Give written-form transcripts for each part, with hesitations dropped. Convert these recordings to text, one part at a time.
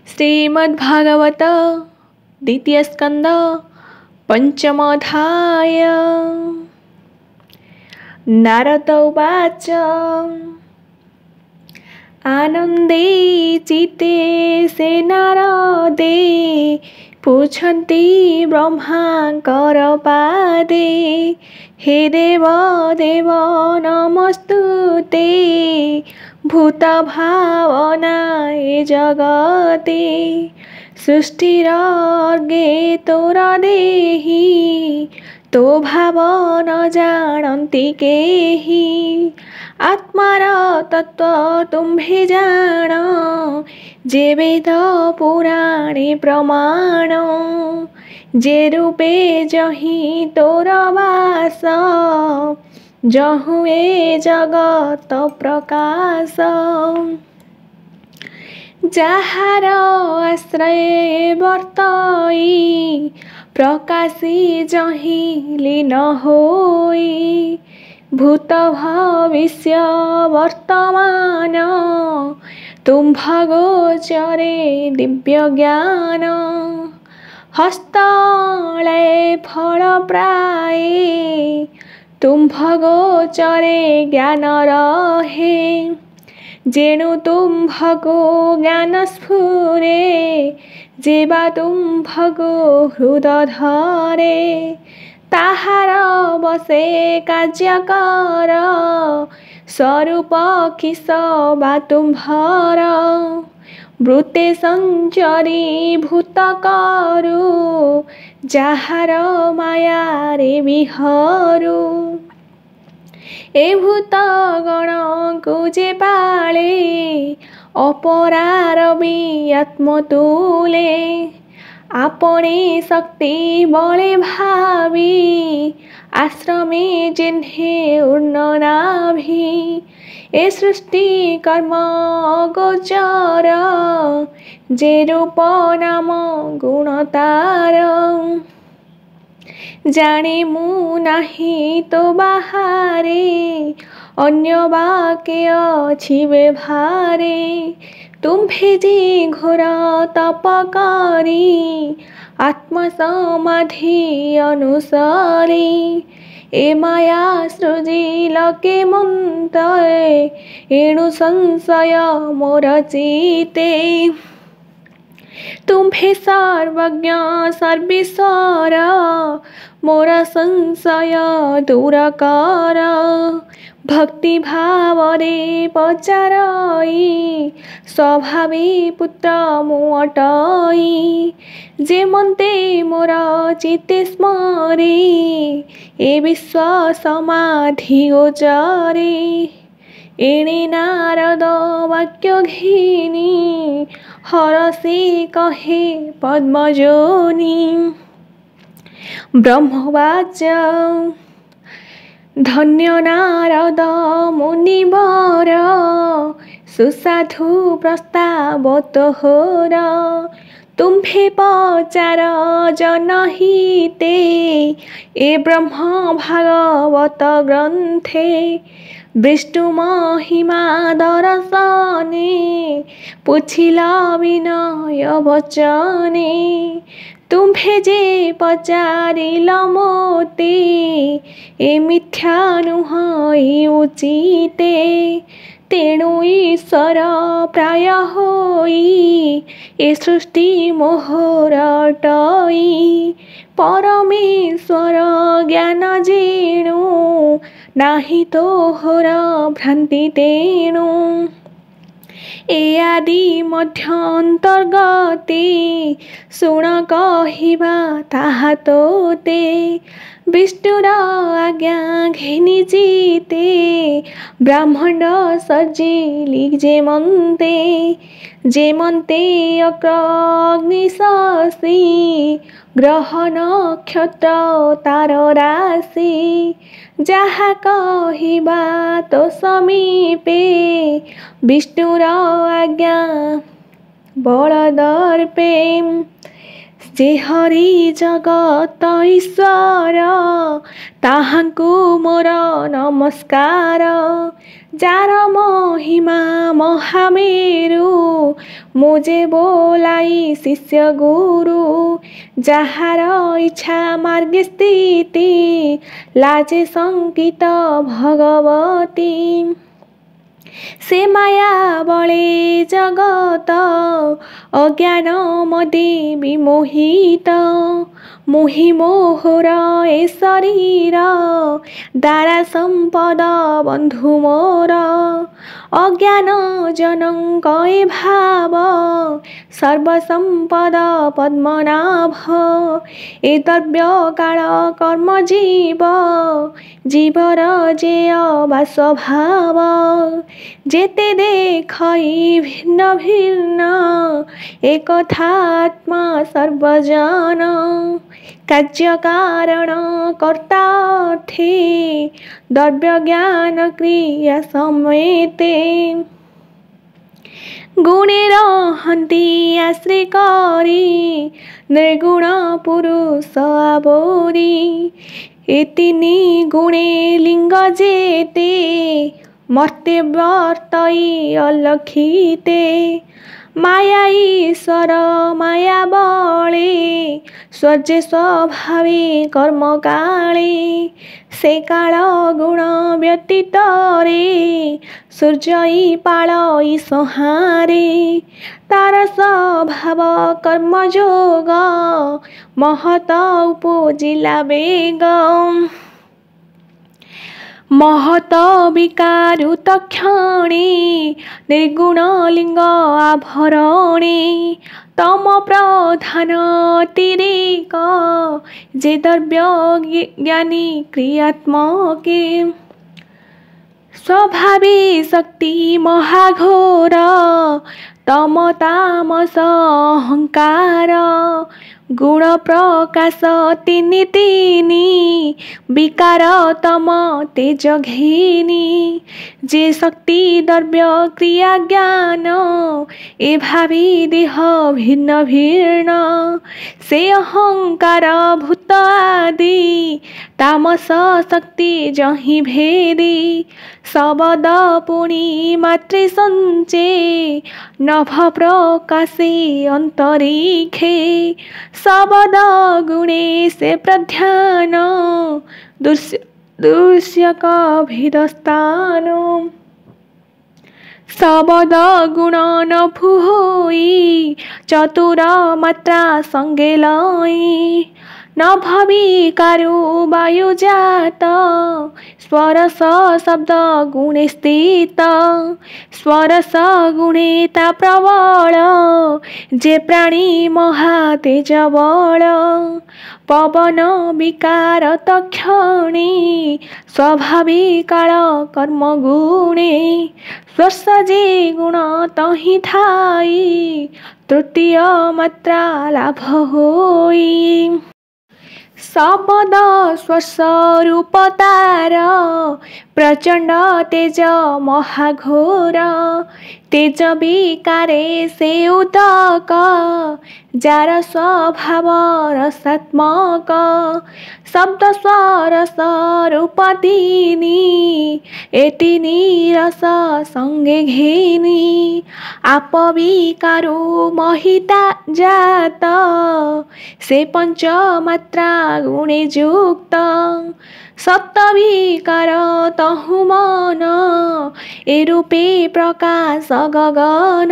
श्रीमद्भागवत द्वितीय स्कंद पंचमोऽध्याय। नारद उवाच आनंदे चिते से नारदे पूछन्ति ब्रह्मांकर पादे हे देव देव नमस्तुते भूत भावनाए जगते सृष्टिरर्गे तोर देहि तो भाव न जानन्ति केहि आत्मार तत्व तुम्भे जान जे वेद पुराणे प्रमाण जे रूपे जहि तोर वास जहुए जगत प्रकाश जाहार आश्रय वर्तई प्रकाशी जहि लीन होई भूत भविष्य वर्तमान तुम्भ गोचरे दिव्य ज्ञान हस्तले फल प्राये तुम्भ गोचरे ज्ञान रहे जेणु तुम्भको ज्ञान स्फुरे जेबा तुम्भको हृद धरे ताहार बसे कार्य कर स्वरूप किस बा तुम्भर वृत्ते संचरी भूत करु जाहार माया रे विहरू ए भूत गण को जे पाले अपरारवि आत्मतुले आपणे शक्ति बले भावी आश्रमे जिन्हे उन्ननाभि ए सृष्टि कर्म गोचर जे रूप नाम गुणतार जाने मु नाही तो बाहारे अन्य बाके अछि व्यवहारे तुम्भे जे घोर तप करी आत्म समाधि अनुसारी ए माया सृजी लके मन्ते एणु संशय मोर चिते तुम्भे सर्वज्ञ सर्वेश्वर मोर संशय दूर कर भक्ति भाव रे पचारई स्वभावी पुत्र मुअटई जे मन्ते मोर चित्ते स्मरी ए विश्व समाधि गोचरे एणे नारद वाक्य घिनी हरषे कहे पद्मजोनि ब्रह्मवाच धन्य नारद मुनिवर सुसाधु प्रस्ताव तोहर तुम्भे पचार जनहिते ए ब्रह्म भागवत ग्रन्थे विष्णु महिमा दर्शने पुछिल विनय वचने तुम्भे जे पचारिल मोते ए मिथ्या नुहई उचिते तेणु ईश्वर प्राय होई ए सृष्टि मोहर अटई परमेश्वर ज्ञान जेणु नाही तोहर भ्रांति तेणु ए आदि मध्य अंतर्गते शुण कहिबा ताहा तोते विष्णुर आज्ञा घेनि चिते ब्रह्मांड सजिली जे मन्ते अग्नि शशि ग्रह नक्षत्र तार राशि जहा कहिबा तो समीपे विष्णुर आज्ञा बल दर्पे जे हरि जगत ईश्वर ताहांकु मोर नमस्कार। जार महिमा महामेरु मुझे बोलाई शिष्य गुरु। जहार इच्छा मार्गे स्थिति लाजे संकित भगवती। से माया बळे जगत अज्ञान मदे विमोहित। मोहि मोहर ए शरीर दारा संपद बंधु मोर। अज्ञान जनक ए भाव सर्वसंपद पद्मनाभ। ए द्रव्य काल कर्म जीव जीवर जेय वा स्वभाव। जेते देखई भिन्न भिन्न एकथात्मा सर्वजन। कार्य कारण कर्ता थे द्रव्य ज्ञान क्रिया समेते। गुणे रहन्ति आश्रय करी निर्गुण पुरुष आवरी। ए तिनी गुणे लिंग जेते मर्त्य वर्तई अलखिते। माया ईश्वर माया बळे स्वर्जे स्वभावे कर्म काले। से काल गुण व्यतीत रे सूर्य पाळई संहारे। तार स्वभाव कर्म जोग महत उपजिला वेग। महत विकारु तक्षणे निर्गुण लिंग आभरणे। तम प्रधान तिरेक जे द्रव्य ज्ञानी क्रियात्मके। स्वभावी शक्ति महाघोर तम तामस अहंकार। गुण प्रकाश तिनी तिनी विकार तम तेज घेनी। जे शक्ति द्रव्य क्रिया ज्ञान ए भावी देह भिन्न भिन्न। से अहंकार भूत आदि तामस शक्ति जहि भेदी। शब्द पुणी मात्रे संचे नभ प्रकाशे अंतरिखे। शब्द गुणे से प्रध्यान दृश्य कभिदस्तान। शब्द गुण न भूई चतुर मात्रा संगे लई। न भविकारु वायु जात स्वरस शब्द गुणे स्थित। स्वरस गुणे ता प्रबल जे प्राणी महातेज बल। पवन विकार तक्षणे स्वभावी काल कर्म गुणे। स्वर्श जे गुण तहि थाई तृतीय मात्रा लाभ होई। शब्द स्वर्श रूप तार प्रचंड तेज महाघोर। तेज विकारे से उदक जार स्वभाव रसात्मक। शब्द स्वरस रूप तिनी ए तिनी रस संगे घेनी। आप विकारु महिता जात से पंच मात्रा गुणे युक्त। सप्त विकार तहु मन ए रूपे प्रकाश गगन।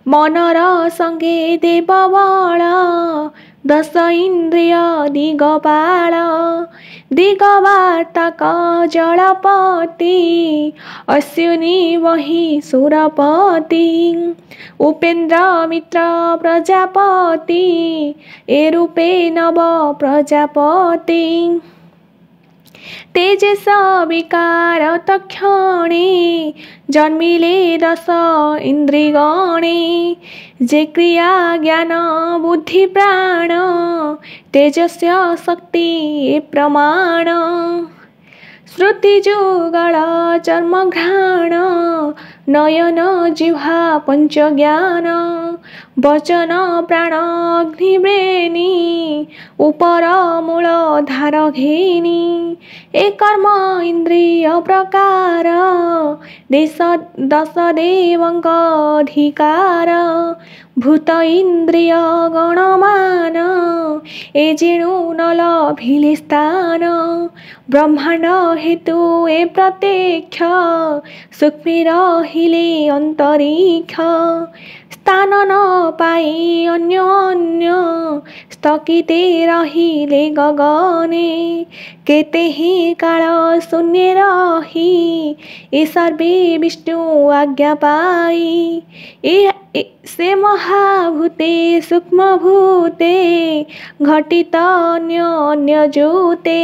मनर संगे देव बल दश इंद्रिय दिगपाल। दिगवार्तक जलपति अश्विनी वही सुरपति। उपेन्द्र मित्र प्रजापति ए रूपे नव प्रजापति। तेजस विकार तक्षणे जन्मिले दश इंद्रिगणे। जे क्रिया ज्ञान बुद्धि प्राण तेजस्य शक्ति प्रमाण। श्रुति जुगल चर्म घ्राण नयन जिह्वा पंचज्ञान वचन प्राण अग्निव्रेणी उपर मूल धार घेनी ए कर्म इंद्रिय प्रकार देश दश देवंक अधिकार भूत इंद्रिय गणमान ए जेणु न लभिले स्थान ब्रह्मांड हेतु ए प्रत्यक्ष सूक्ष्म रहिले अंतरिक्ष स्थान न पाई अन्य अन्य स्थगिते रहिले गगने केते ही काल शून्य रही ए सर्वे विष्णु आज्ञा पाई से महाभूते सूक्ष्म भूते घटित अन्य अन्य ज्योते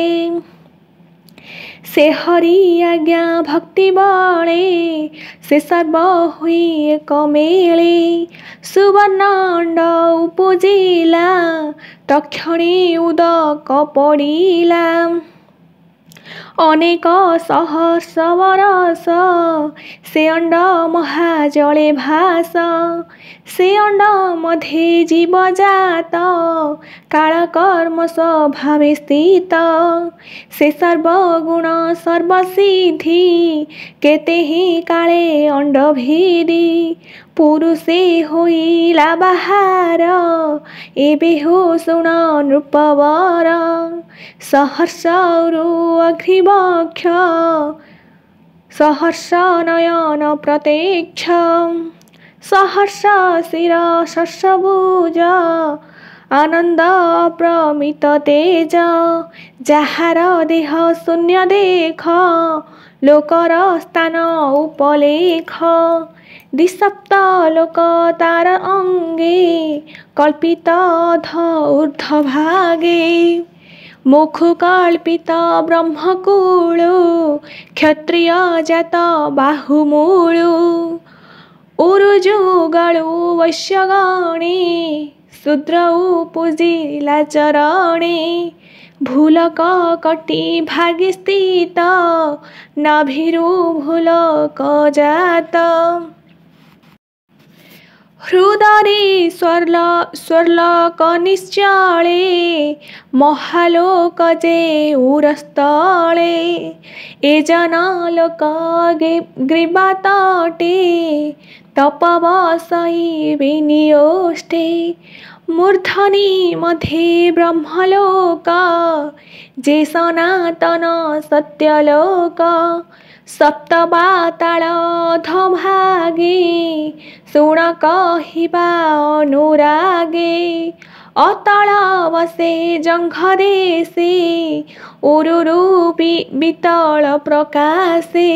से हरि आज्ञा भक्ति बळे से सर्व हुई एक मेले सुवर्णंड उपजिला तक्षणी उदक पड़िला अनेक सहस्र बरस से अंड महाजले भास से अंड मध्ये जीव जात काल कर्म स्वभावे स्थित से सर्वगुण सर्वसिद्धि केते ही काले अंड भेदी पुरुषे होइला बाहार एबे हो सुण नृपवर सहर्षरु अग्निवक्ष सहर्ष नयन प्रत्यक्ष सहर्ष शिर शस्यभुज आनंद प्रमित तेज जाहार देह शून्य देख लोकर स्थान उपलेख दिसप्त लोक तार अंगे कल्पित ऊर्ध्व भागे मुख कल्पित ब्रह्मकूल क्षत्रिय जात बाहुमूल उरुजुगलु वैश्यगणे शूद्र पूजिला चरणे भूलक कटी भागे स्थित नाभिरु भूलक जात हृदरे स्वर्लोक निश्चले महालोक जे उरस्थले ए जनलोक ग्रीवातटे तपवसई विनियोष्टे मूर्धनि मध्ये ब्रह्मलोक जे सनातन सत्यलोक सप्तपाताल अधोभागे शुण कहिबा अनुरागे अतल वसे जंघदेशे उरुरूपी वितल प्रकाशे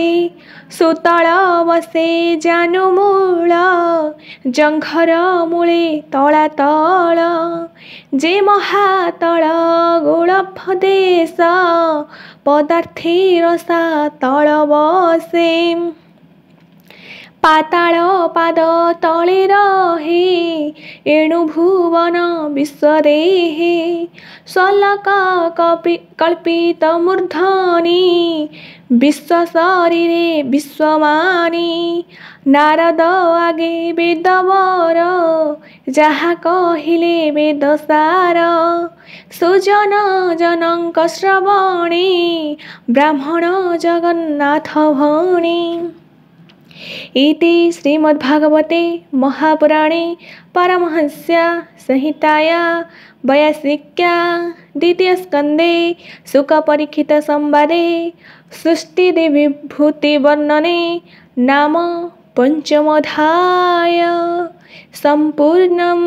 सुतल वसे जानुमूल जंघर मूले तलातल जे महातल गुणपदेश पदार्थे रसा तल बसे पाताल पाद तले रहे एणु भुवन विश्वदेहे स्वलक कल्पित मूर्धनि विश्व शरीरे विश्वमानी नारद आगे वेदवर जहा कहिले वेदसार सुजन जनक श्रवणे ब्राह्मण जगन्नाथ भणे इति श्रीमद्भागवते महापुराणे परमहंस्या संहिताया 82 द्वितीयस्कन्धे शुकपरीक्षित संवादे सृष्टिविभूतिवर्णने नाम पंचमोऽध्याय सम्पूर्णम्।